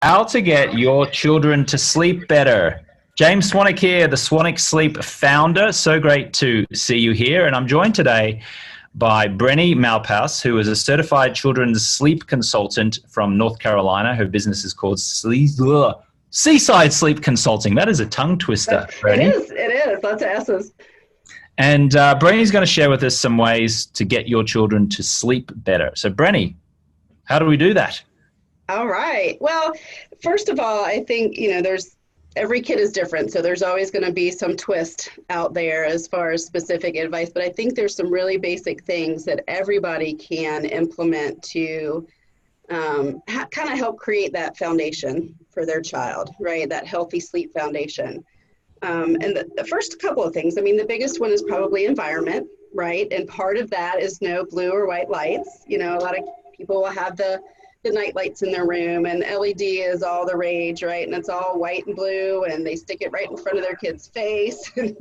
How to get your children to sleep better. James Swanwick here, the Swanwick Sleep founder. So great to see you here. And I'm joined today by Breni Malpass, who is a certified children's sleep consultant from North Carolina. Her business is called Seaside Sleep Consulting. That is a tongue twister, Breni. It is. Lots of S's. And Breni's going to share with us some ways to get your children to sleep better. So Breni, how do we do that? All right. Well, first of all, I think, every kid is different. So there's always going to be some twist out there as far as specific advice. But I think there's some really basic things that everybody can implement to kind of help create that foundation for their child, right? That healthy sleep foundation. And the first couple of things, the biggest one is probably environment, right? And part of that is no blue or white lights. A lot of people will have the night lights in their room, and LED is all the rage, right? And it's all white and blue, and they stick it right in front of their kid's face. And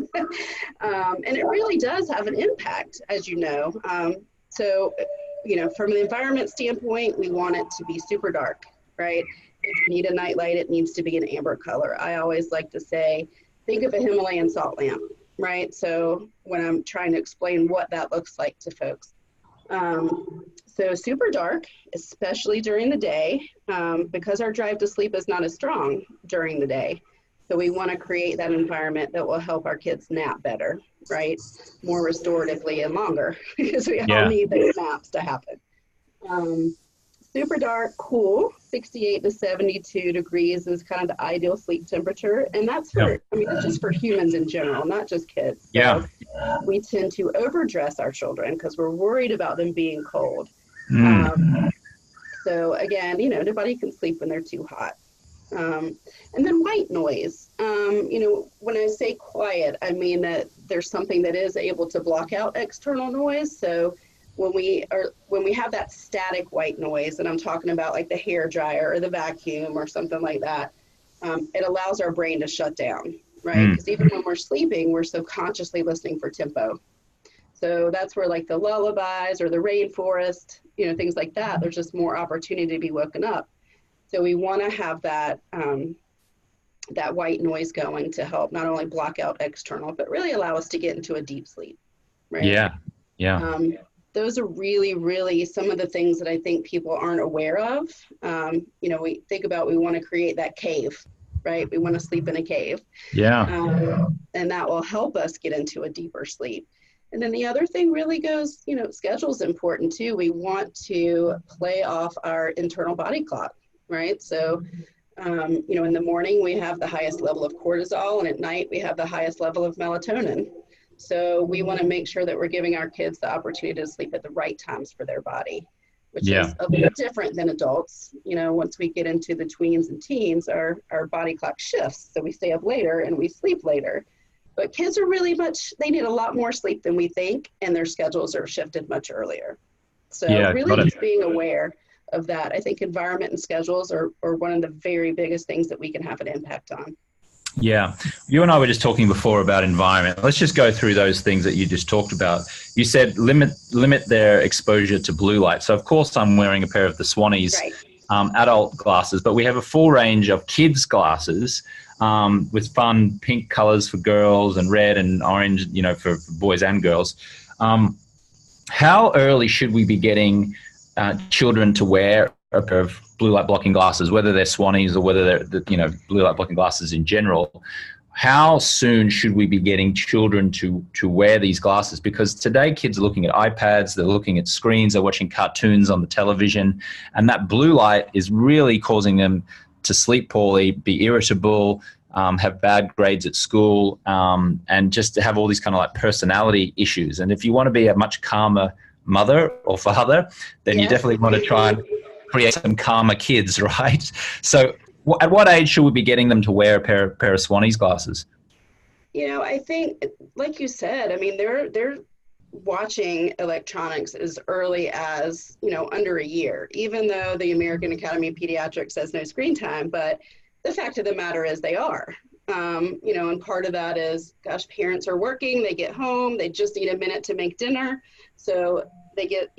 it really does have an impact, as you know. So, from an environment standpoint, we want it to be super dark, right? If you need a night light, it needs to be an amber color. I always like to say, think of a Himalayan salt lamp, right? So when I'm trying to explain what that looks like to folks. So super dark, especially during the day, because our drive to sleep is not as strong during the day. So we want to create that environment that will help our kids nap better, right? More restoratively and longer, because we all need those naps to happen. Super dark, cool, 68 to 72 degrees is kind of the ideal sleep temperature. And that's for, that's just for humans in general, not just kids. So we tend to overdress our children because we're worried about them being cold. So again, nobody can sleep when they're too hot. And then white noise. When I say quiet, I mean that there's something that is able to block out external noise. So when we have that static white noise, and I'm talking about like the hair dryer or the vacuum or something like that, it allows our brain to shut down, right? Because even when we're sleeping, we're subconsciously listening for tempo. So that's where like the lullabies or the rainforest, things like that, there's just more opportunity to be woken up. So we want to have that that white noise going to help not only block out external, but really allow us to get into a deep sleep, right? Yeah. Those are really, really some of the things that I think people aren't aware of. We think about, we want to create that cave, right? We want to sleep in a cave. And that will help us get into a deeper sleep. And then the other thing really goes, schedule's important too. We want to play off our internal body clock, right? So, in the morning we have the highest level of cortisol, and at night we have the highest level of melatonin. So we want to make sure that we're giving our kids the opportunity to sleep at the right times for their body, which is a little different than adults. Once we get into the tweens and teens, our body clock shifts. So we stay up later and we sleep later. But kids are they need a lot more sleep than we think, and their schedules are shifted much earlier. So really just being aware of that. I think environment and schedules are one of the very biggest things that we can have an impact on. Yeah. You and I were just talking before about environment. Let's just go through those things that you just talked about. You said limit their exposure to blue light. So, of course, I'm wearing a pair of the Swannies adult glasses, but we have a full range of kids' glasses with fun pink colors for girls and red and orange, for boys and girls. How early should we be getting children to wear a pair of blue light blocking glasses, whether they're Swannies or whether they're blue light blocking glasses in general? How soon should we be getting children to wear these glasses? Because today kids are looking at iPads, they're looking at screens, they're watching cartoons on the television, and that blue light is really causing them to sleep poorly, be irritable, have bad grades at school, and just to have all these kind of like personality issues. And if you want to be a much calmer mother or father, then you definitely want to try and create some calmer kids, right? So at what age should we be getting them to wear a pair of Swannies glasses? I think, like you said, they're watching electronics as early as, under a year, even though the American Academy of Pediatrics says no screen time. But the fact of the matter is they are. And part of that is, gosh, parents are working, they get home, they just need a minute to make dinner. So they get,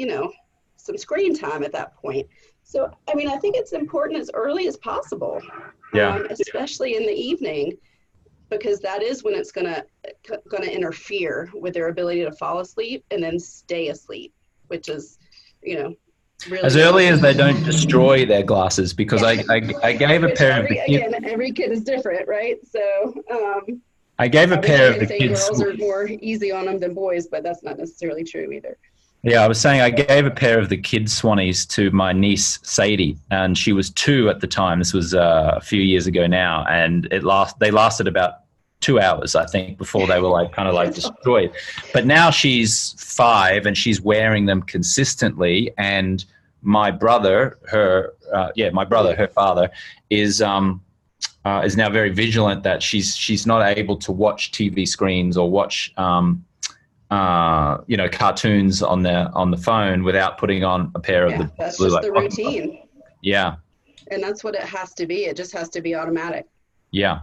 some screen time at that point. So, I mean, I think it's important as early as possible, Yeah. especially in the evening, because that is when it's gonna interfere with their ability to fall asleep and then stay asleep, which is, you know, really As early as they don't destroy their glasses, because yeah. I gave a pair of the kids. Again, every kid is different, right? So I gave a pair of the say kids. girls are more easy on them than boys, but that's not necessarily true either. Yeah, I was saying I gave a pair of the kids Swannies to my niece Sadie, and she was 2 at the time. This was a few years ago now, and they lasted about 2 hours, I think, before they were kind of destroyed. But now she's 5, and she's wearing them consistently. And my brother, her father, is now very vigilant that she's not able to watch TV screens or watch cartoons on the phone without putting on a pair of the that's blue just light. the routine. Yeah. And that's what it has to be. It just has to be automatic. Yeah.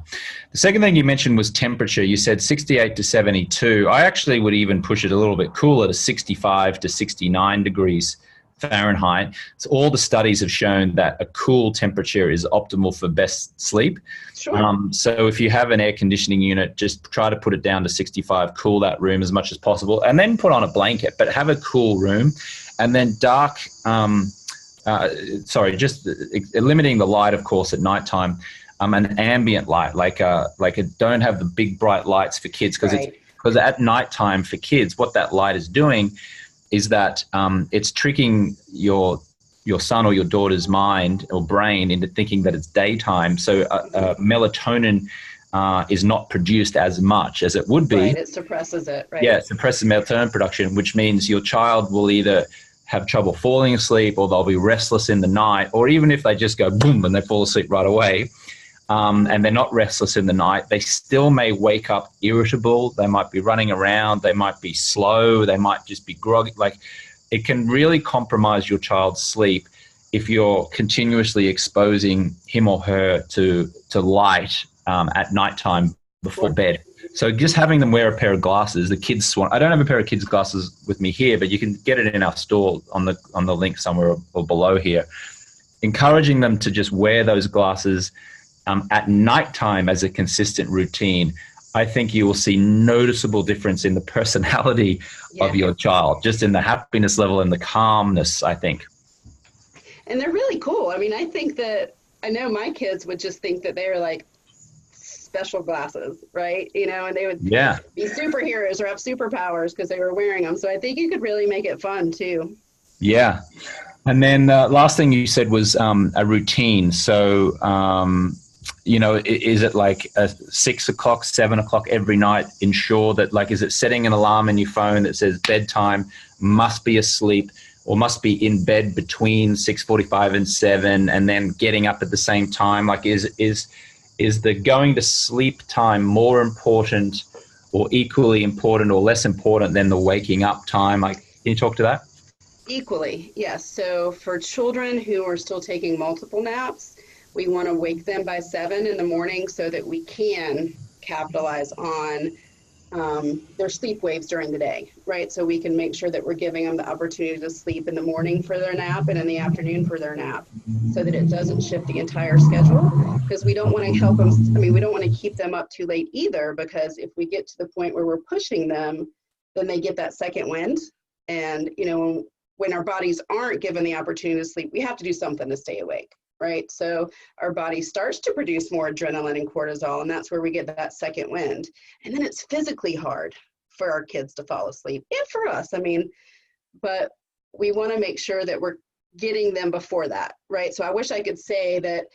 The second thing you mentioned was temperature. You said 68 to 72. I actually would even push it a little bit cooler to 65 to 69 degrees Fahrenheit. So all the studies have shown that a cool temperature is optimal for best sleep. Sure. So if you have an air conditioning unit, just try to put it down to 65, cool that room as much as possible, and then put on a blanket, but have a cool room. And then just limiting the light, of course, at nighttime, an ambient light, don't have the big bright lights for kids, because at nighttime for kids, what that light is doing is that it's tricking your son or your daughter's mind or brain into thinking that it's daytime. So melatonin is not produced as much as it would be. Right, it suppresses it, right? Yeah, it suppresses melatonin production, which means your child will either have trouble falling asleep, or they'll be restless in the night, or even if they just go boom and they fall asleep right away, and they're not restless in the night, they still may wake up irritable. They might be running around. They might be slow. They might just be groggy. It can really compromise your child's sleep if you're continuously exposing him or her to light at nighttime before bed. So just having them wear a pair of glasses, the kids Swan. I don't have a pair of kids glasses with me here, but you can get it in our store on the link somewhere or below here. Encouraging them to just wear those glasses at nighttime as a consistent routine, I think you will see noticeable difference in the personality of your child, just in the happiness level and the calmness, I think. And they're really cool. I mean, I know my kids would just think that they're like special glasses, right? And they would be superheroes or have superpowers because they were wearing them. So I think you could really make it fun too. Yeah. And then last thing you said was a routine. So, is it like 6 o'clock, 7 o'clock every night? Ensure that, is it setting an alarm in your phone that says bedtime, must be asleep, or must be in bed between 6:45 and 7, and then getting up at the same time? Is the going to sleep time more important, or equally important, or less important than the waking up time? Can you talk to that? Equally, yes. So for children who are still taking multiple naps, we want to wake them by 7 in the morning so that we can capitalize on their sleep waves during the day, right? So we can make sure that we're giving them the opportunity to sleep in the morning for their nap and in the afternoon for their nap, so that it doesn't shift the entire schedule, because we don't want to help them. We don't want to keep them up too late either, because if we get to the point where we're pushing them, then they get that second wind. And, when our bodies aren't given the opportunity to sleep, we have to do something to stay awake. Right? So our body starts to produce more adrenaline and cortisol, and that's where we get that second wind. And then it's physically hard for our kids to fall asleep, and for us, but we want to make sure that we're getting them before that, right? So I wish I could say that,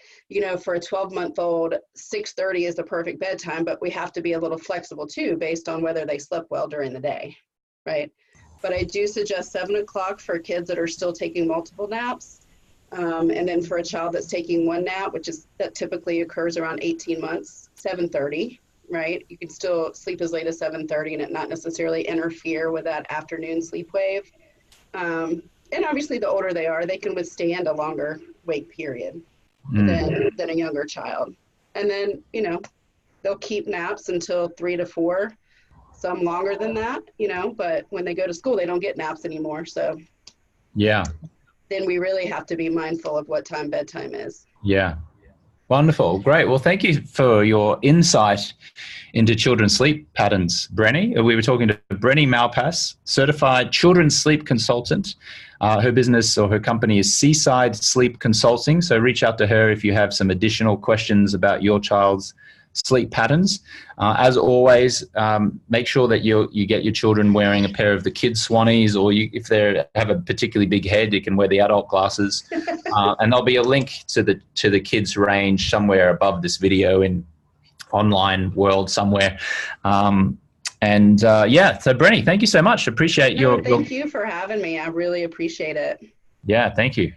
for a 12-month-old, 6:30 is the perfect bedtime, but we have to be a little flexible too, based on whether they slept well during the day, right? But I do suggest 7 o'clock for kids that are still taking multiple naps. And then for a child that's taking one nap, that typically occurs around 18 months, 7:30, right? You can still sleep as late as 7:30 and it not necessarily interfere with that afternoon sleep wave. And obviously the older they are, they can withstand a longer wake period than a younger child. And then, they'll keep naps until 3 to 4, some longer than that, but when they go to school, they don't get naps anymore. So yeah. then we really have to be mindful of what time bedtime is. Yeah. Wonderful. Great. Well, thank you for your insight into children's sleep patterns, Breni. We were talking to Breni Malpass, certified children's sleep consultant. Her business or her company is Seaside Sleep Consulting. So reach out to her if you have some additional questions about your child's sleep patterns. As always, make sure that you get your children wearing a pair of the kids' Swannies, or if they have a particularly big head, you can wear the adult glasses. And there'll be a link to the kids' range somewhere above this video in online world somewhere. So Breni, thank you so much. Appreciate Thank you for having me. I really appreciate it. Yeah, thank you.